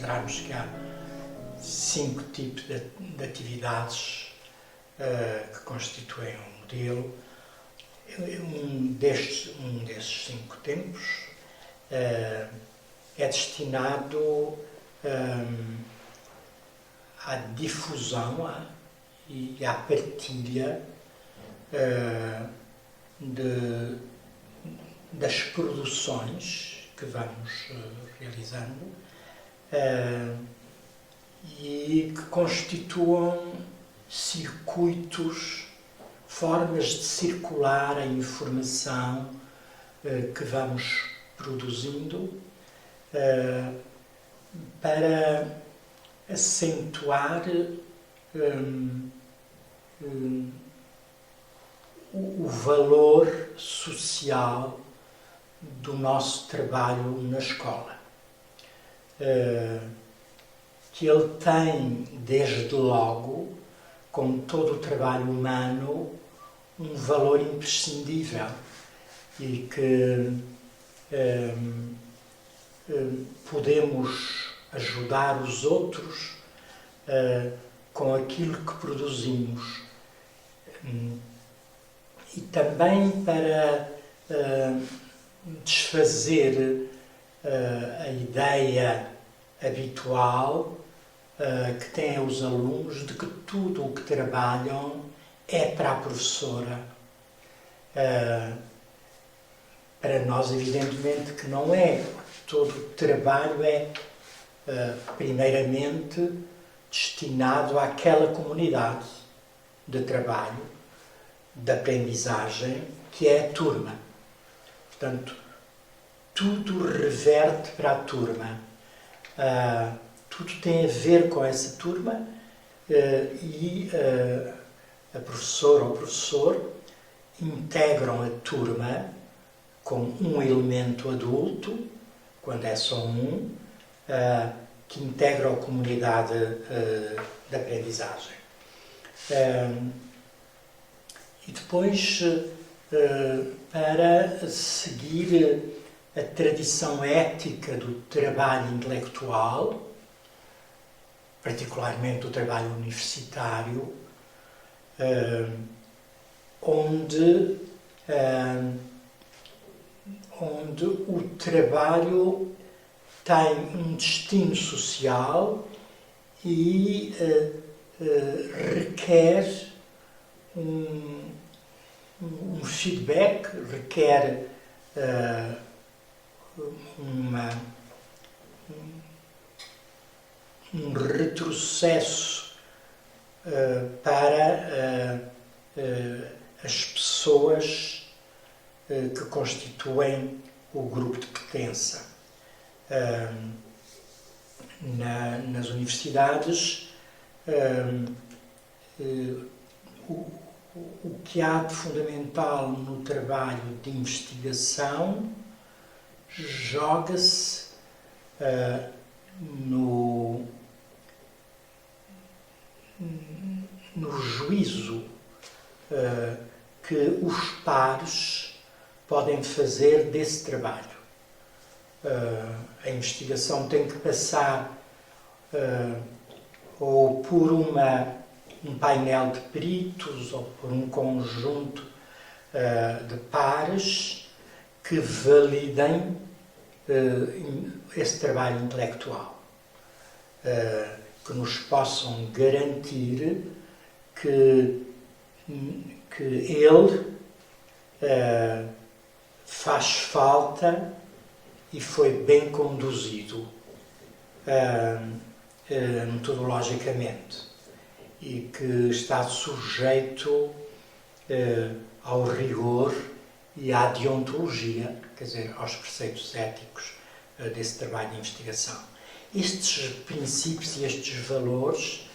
considerarmos que há 5 tipos de atividades que constituem um modelo. Um desses 5 tempos é destinado à difusão e à partilha das produções que vamos realizando e que constituam circuitos, formas de circular a informação que vamos produzindo para acentuar o valor social do nosso trabalho na escola. Que ele tem, desde logo, como todo o trabalho humano, um valor imprescindível e que podemos ajudar os outros com aquilo que produzimos e também para desfazer a ideia habitual que têm os alunos de que tudo o que trabalham é para a professora. Para nós, evidentemente, que não é. Todo o trabalho é, primeiramente, destinado àquela comunidade de trabalho, de aprendizagem, que é a turma. Portanto, tudo reverte para a turma. Tudo tem a ver com essa turma e a professora ou o professor integram a turma com um elemento adulto, quando é só um, que integra a comunidade de aprendizagem. E depois, para seguir a tradição ética do trabalho intelectual, particularmente o trabalho universitário, onde o trabalho tem um destino social e requer um feedback, requer um retrocesso para as pessoas que constituem o grupo de pertença. Nas universidades, o que há de fundamental no trabalho de investigação joga-se no juízo que os pares podem fazer desse trabalho. A investigação tem que passar ou por um painel de peritos ou por um conjunto de pares que validem esse trabalho intelectual, que nos possam garantir que ele faz falta e foi bem conduzido metodologicamente e que está sujeito ao rigor e à deontologia, quer dizer, aos preceitos éticos desse trabalho de investigação. Estes princípios e estes valores,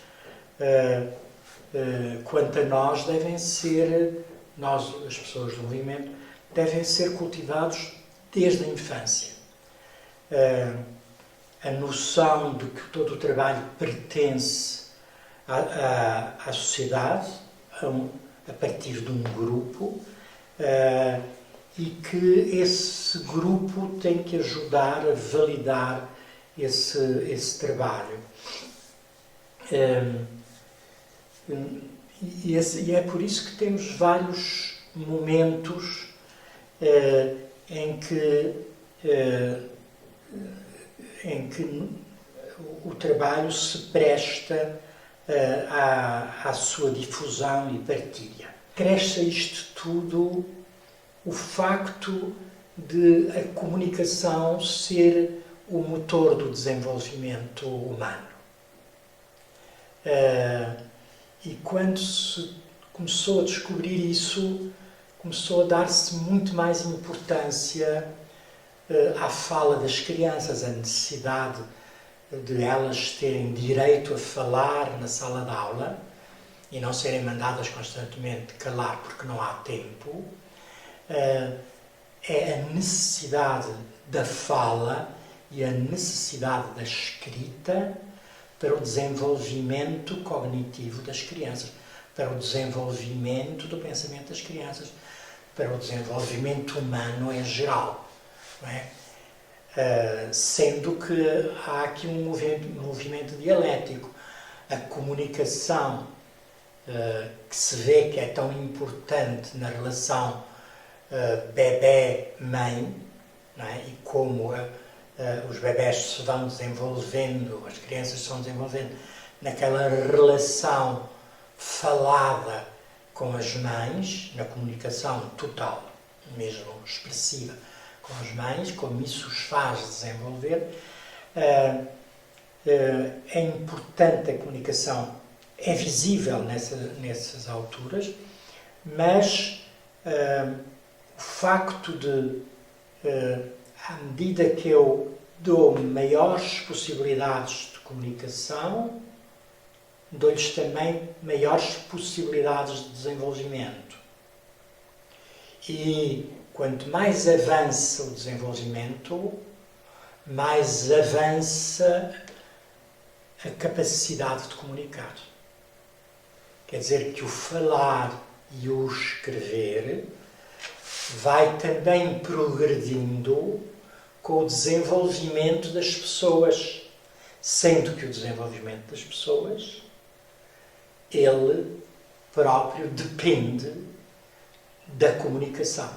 quanto a nós, devem ser, nós, as pessoas do movimento, devem ser cultivados desde a infância. A noção de que todo o trabalho pertence à sociedade, a partir de um grupo, e que esse grupo tem que ajudar a validar esse trabalho. E é por isso que temos vários momentos em que o trabalho se presta à sua difusão e partilha. Cresce a isto tudo o facto de a comunicação ser o motor do desenvolvimento humano. E quando se começou a descobrir isso, começou a dar-se muito mais importância à fala das crianças, a necessidade de elas terem direito a falar na sala de aula e não serem mandadas constantemente calar porque não há tempo. É a necessidade da fala e a necessidade da escrita para o desenvolvimento cognitivo das crianças, para o desenvolvimento do pensamento das crianças, para o desenvolvimento humano em geral, não é? Sendo que há aqui um movimento dialético. A comunicação que se vê que é tão importante na relação bebé-mãe, não é? E como os bebés se vão desenvolvendo, as crianças se vão desenvolvendo naquela relação falada com as mães, na comunicação total, mesmo expressiva, com as mães, como isso os faz desenvolver. É importante a comunicação, é visível nessas alturas, mas o facto de, à medida que eu dou maiores possibilidades de comunicação, dou-lhes também maiores possibilidades de desenvolvimento. E quanto mais avança o desenvolvimento, mais avança a capacidade de comunicar. Quer dizer que o falar e o escrever vai também progredindo com o desenvolvimento das pessoas, sendo que o desenvolvimento das pessoas, ele próprio depende da comunicação.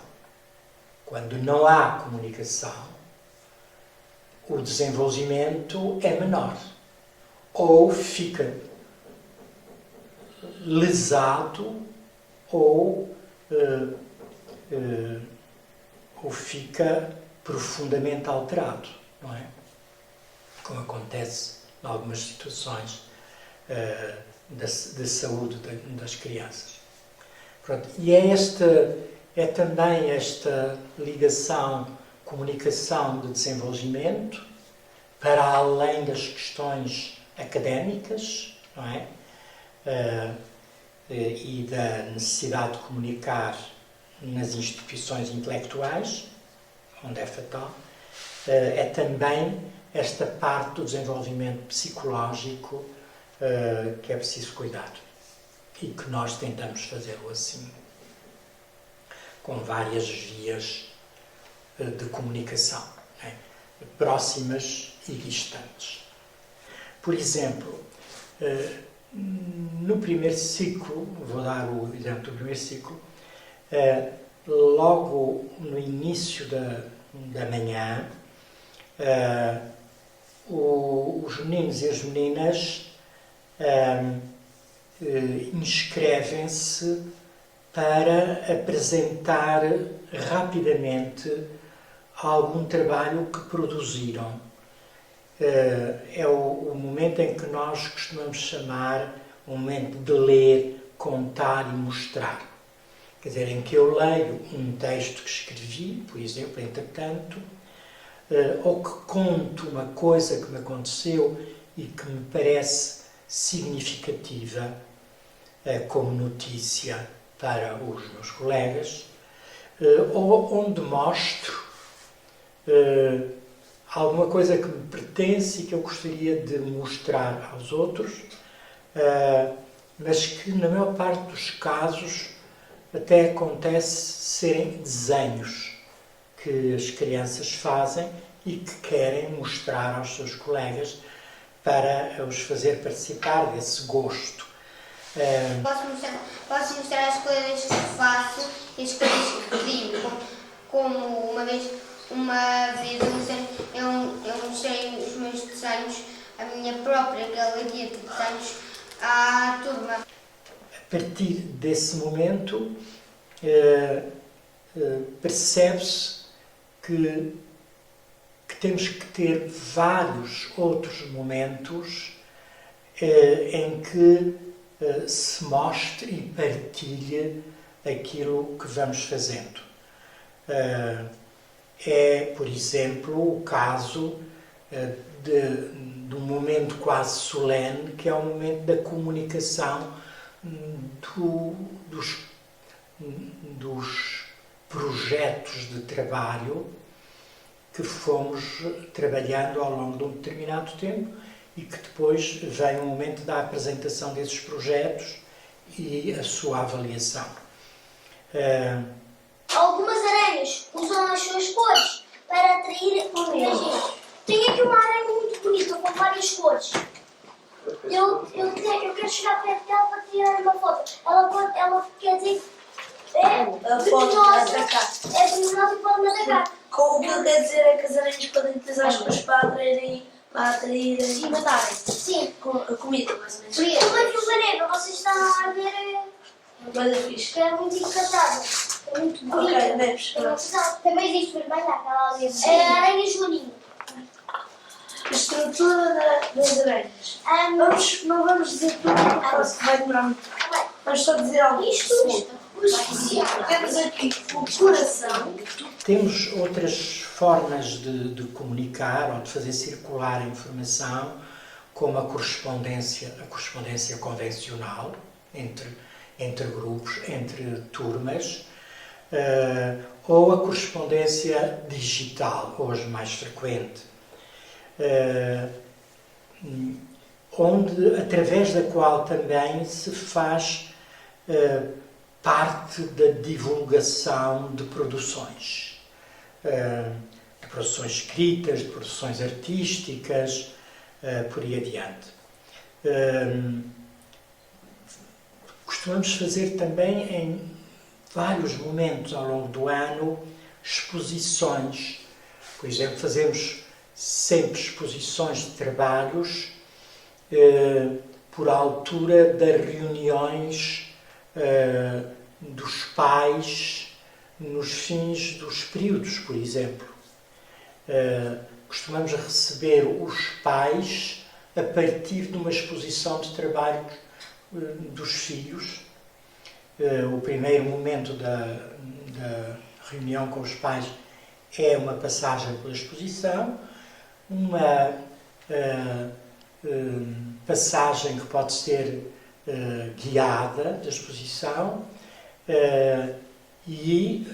Quando não há comunicação, o desenvolvimento é menor, ou fica lesado, ou fica profundamente alterado, não é? Como acontece em algumas situações de saúde das crianças. Pronto. E é também esta ligação, comunicação de desenvolvimento, para além das questões académicas, não é? E da necessidade de comunicar nas instituições intelectuais, onde é fatal, é também esta parte do desenvolvimento psicológico que é preciso cuidar e que nós tentamos fazê-lo assim, com várias vias de comunicação, né? Próximas e distantes. Por exemplo, no primeiro ciclo, vou dar o exemplo do primeiro ciclo, logo no início da manhã, os meninos e as meninas inscrevem-se para apresentar rapidamente algum trabalho que produziram. É o momento em que nós costumamos chamar um momento de ler, contar e mostrar. Quer dizer, em que eu leio um texto que escrevi, por exemplo, entretanto, ou que conto uma coisa que me aconteceu e que me parece significativa como notícia para os meus colegas, ou onde mostro alguma coisa que me pertence e que eu gostaria de mostrar aos outros, mas que na maior parte dos casos até acontece serem desenhos que as crianças fazem e que querem mostrar aos seus colegas para os fazer participar desse gosto. Posso mostrar as coisas que faço e as coisas que crio. Como uma vez eu mostrei os meus desenhos, a minha própria galeria de desenhos à turma. A partir desse momento, percebe-se que temos que ter vários outros momentos em que se mostre e partilhe aquilo que vamos fazendo. É, por exemplo, o caso de um momento quase solene, que é o momento da comunicação dos projetos de trabalho que fomos trabalhando ao longo de um determinado tempo e que depois vem o momento da apresentação desses projetos e a sua avaliação. Algumas aranhas usam as suas cores para atrair a gente. Tenho aqui uma aranha muito bonita com várias cores. Eu quero chegar perto dela para tirar uma foto. Ela quer dizer é venenosa e pode me atacar. O que ele quer dizer é que as aranhas podem utilizar as cores para atraírem e matarem. Sim. A comida, mais ou menos. Como é que o veneno, vocês estão a ver, Mas é fixe. que é muito encantada. É muito bonita. Ok, vemos. Também existe vermelha, aquela ali. É a aranha Joaninho. A estrutura das aranhas. Não vamos dizer tudo porque vai demorar muito. Vamos só dizer algo. Temos aqui o coração. Temos outras formas de comunicar ou de fazer circular a informação, como a correspondência convencional entre grupos, entre turmas, ou a correspondência digital, hoje mais frequente, através da qual também se faz parte da divulgação de produções escritas, de produções artísticas, por aí adiante. Costumamos fazer também em vários momentos ao longo do ano exposições. Por exemplo, fazemos sempre exposições de trabalhos por altura das reuniões dos pais nos fins dos períodos, por exemplo. Costumamos receber os pais a partir de uma exposição de trabalhos dos filhos. O primeiro momento da reunião com os pais é uma passagem pela exposição, uma passagem que pode ser guiada da exposição e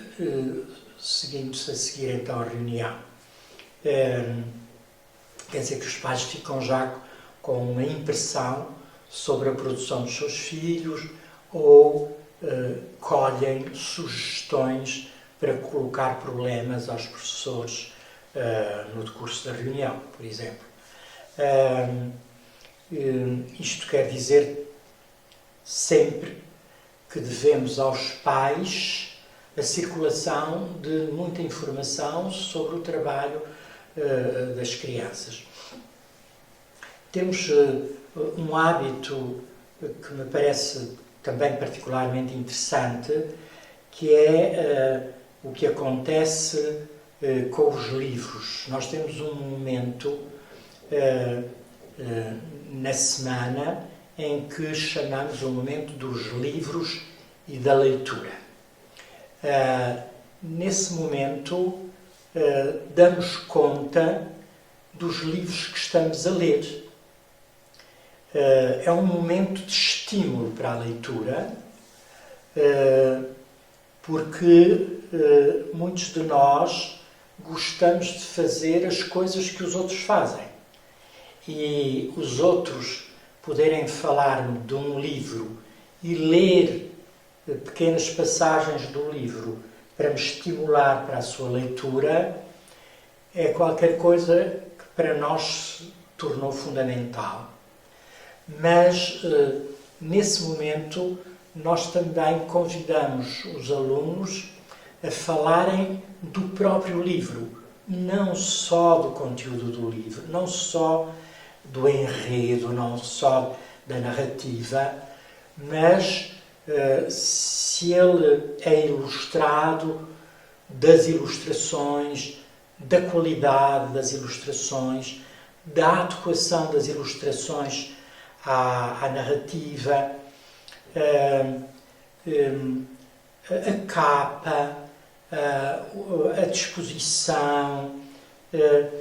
seguindo-se a seguir então a reunião. Quer dizer que os pais ficam já com uma impressão sobre a produção dos seus filhos ou colhem sugestões para colocar problemas aos professores no decurso da reunião, por exemplo. Isto quer dizer sempre que devemos aos pais a circulação de muita informação sobre o trabalho das crianças. Temos um hábito que me parece também particularmente interessante, que é o que acontece com os livros. Nós temos um momento na semana em que chamamos o momento dos livros e da leitura. Nesse momento, damos conta dos livros que estamos a ler. É um momento de estímulo para a leitura, porque muitos de nós gostamos de fazer as coisas que os outros fazem. E os outros poderem falar-me de um livro e ler pequenas passagens do livro para me estimular para a sua leitura, é qualquer coisa que para nós se tornou fundamental. Mas, nesse momento, nós também convidamos os alunos a falarem do próprio livro, não só do conteúdo do livro, não só do enredo, não só da narrativa, mas se ele é ilustrado, das ilustrações, da qualidade das ilustrações, da adequação das ilustrações à narrativa, a capa, a disposição,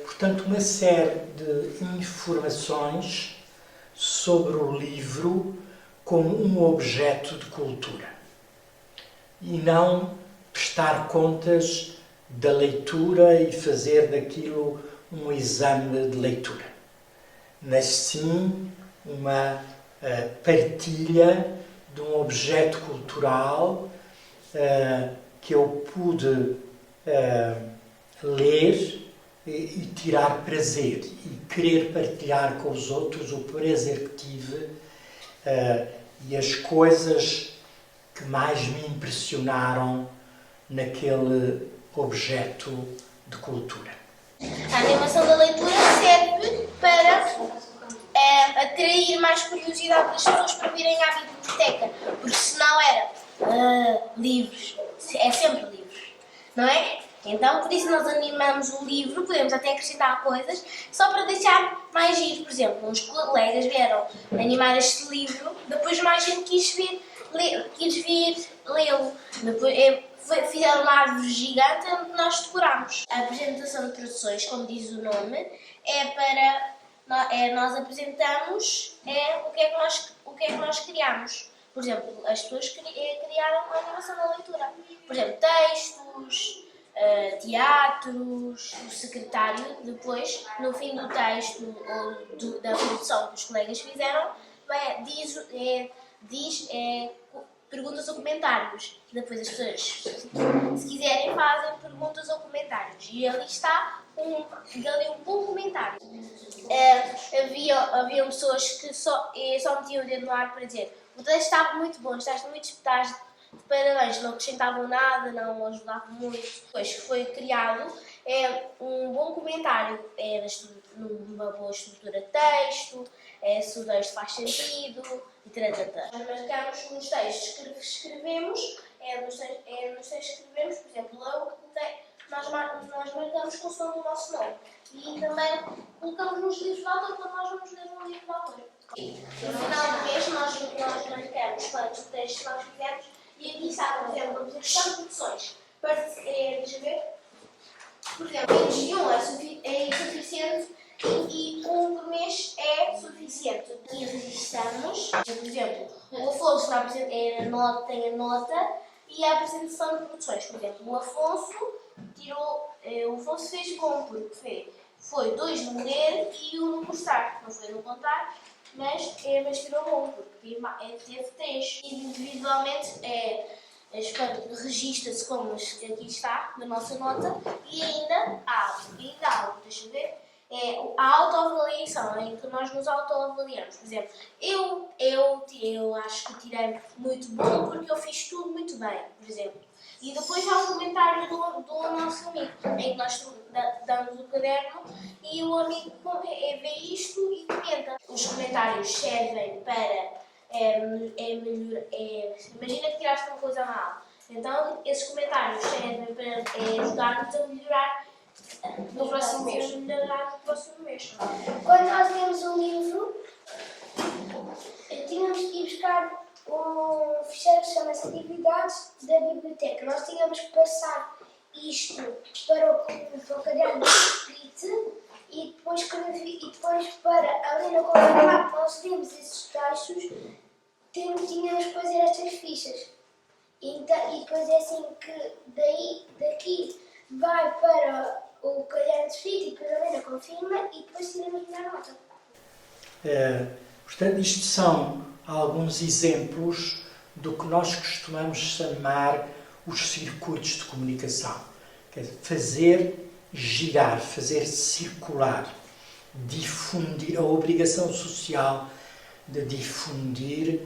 portanto, uma série de informações sobre o livro como um objeto de cultura e não prestar contas da leitura e fazer daquilo um exame de leitura, mas sim uma partilha de um objeto cultural que eu pude ler e tirar prazer e querer partilhar com os outros o prazer que tive e as coisas que mais me impressionaram naquele objeto de cultura. A animação da leitura serve para atrair mais curiosidade das pessoas para virem à biblioteca, porque senão era livros, é sempre livros, não é? Então, por isso nós animamos o livro, podemos até acrescentar coisas, só para deixar mais giro. Por exemplo, uns colegas vieram animar este livro, depois mais gente quis vir lê-lo. Depois fizeram uma árvore gigante onde nós decorámos. A apresentação de produções, como diz o nome, é para nós apresentamos o que é que nós criamos. Por exemplo, as pessoas criaram a animação da leitura. Por exemplo, textos, teatros, o secretário, depois, no fim do texto ou da produção que os colegas fizeram, diz perguntas ou comentários. Depois as pessoas, se quiserem, fazem perguntas ou comentários. E ali está um bom comentário. Havia pessoas que só metiam o dedo no ar para dizer: o texto estava muito bom, estás muito espetaste, de parabéns, não acrescentavam nada, não ajudavam muito. Depois que foi criado um bom comentário, numa boa estrutura de texto, se o texto faz sentido, e tratata. Nós marcamos nos textos que escrevemos, nos textos que escrevemos, por exemplo, nós marcamos com o som do nosso nome. E também colocamos nos livros de autor quando nós vamos ler um livro de autor. No final do mês nós marcamos quantos textos nós fizemos e aqui está, por exemplo, vamos ter produções. Deixa eu ver. Por exemplo, menos de um é insuficiente e um por mês é suficiente. E registamos, por exemplo, o Afonso tem a nota e a apresentação de produções. Por exemplo, o Afonso fez bom porque foi 2 no ler e 1 no gostar. Não foi no contar, mas tirou bom porque teve 3. Individualmente registra-se como aqui está, na nossa nota, e ainda há algo, deixa eu ver, a autoavaliação, em que nós nos autoavaliamos. Por exemplo, eu acho que tirei muito bom porque eu fiz tudo muito bem, por exemplo. E depois há o comentário do nosso amigo, em que nós damos o caderno e o amigo vê isto e comenta. Os comentários servem para imagina que tiraste uma coisa mal. Então, esses comentários servem para ajudar-nos a melhorar no próximo mês. Quando nós lemos um livro, tínhamos que ir buscar um ficheiro que chama-se Atividades da Biblioteca. Nós tínhamos que passar isto para o caderno de escrita e depois para ali no caderno que nós lemos esses textos, tínhamos que fazer estas fichas. E depois é assim que daqui vai para o caderno de escrita e depois a Helena confirma e depois tiramos a melhor nota. Portanto, isto são alguns exemplos do que nós costumamos chamar os circuitos de comunicação. Quer dizer, fazer girar, fazer circular, difundir, a obrigação social de difundir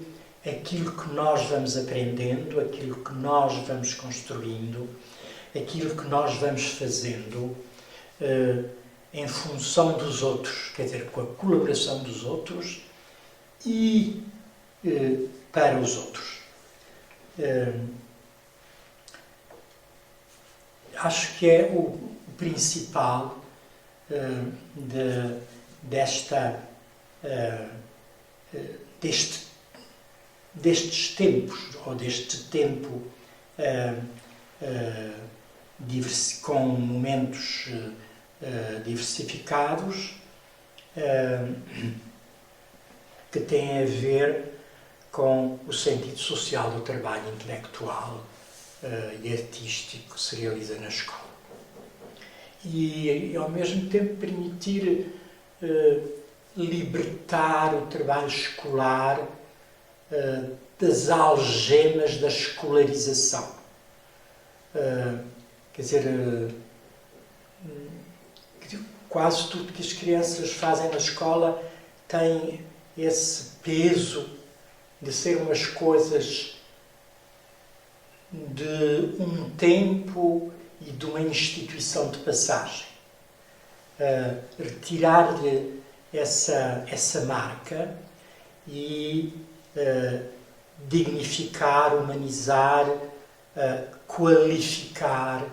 aquilo que nós vamos aprendendo, aquilo que nós vamos construindo, aquilo que nós vamos fazendo em função dos outros, quer dizer, com a colaboração dos outros e para os outros. Acho que é o principal destes tempos, ou deste tempo com momentos diversificados, que têm a ver com o sentido social do trabalho intelectual e artístico que se realiza na escola. E, ao mesmo tempo, permitir libertar o trabalho escolar das algemas da escolarização. Quer dizer, quase tudo que as crianças fazem na escola tem esse peso de ser umas coisas de um tempo e de uma instituição de passagem. Retirar-lhe essa marca e dignificar, humanizar, qualificar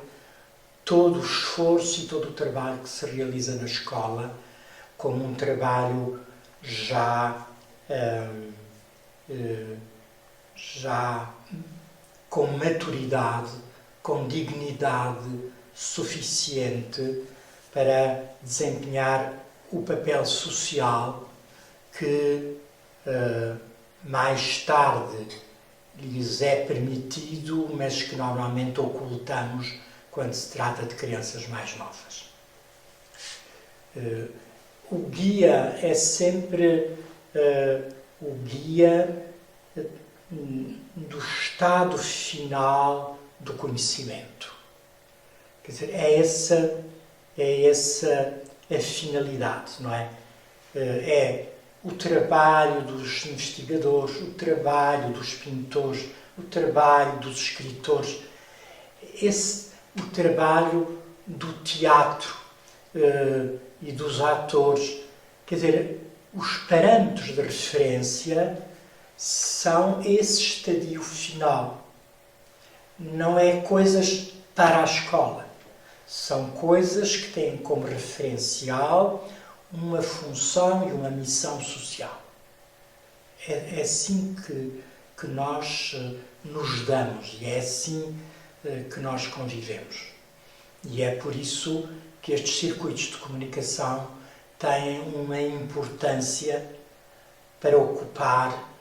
todo o esforço e todo o trabalho que se realiza na escola como um trabalho já com maturidade, com dignidade suficiente para desempenhar o papel social que mais tarde lhes é permitido, mas que normalmente ocultamos quando se trata de crianças mais novas. O guia é sempre o guia do estado final do conhecimento. Quer dizer, é essa a finalidade, não é? É o trabalho dos investigadores, o trabalho dos pintores, o trabalho dos escritores, o trabalho do teatro e dos atores. Quer dizer, os parâmetros de referência são esse estadio final. Não é coisas para a escola. São coisas que têm como referencial uma função e uma missão social. É assim que nós nos damos e é assim que nós convivemos. E é por isso que estes circuitos de comunicação têm uma importância para ocupar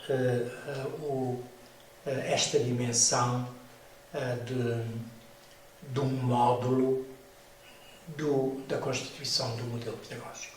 esta dimensão de um módulo da constituição do modelo pedagógico.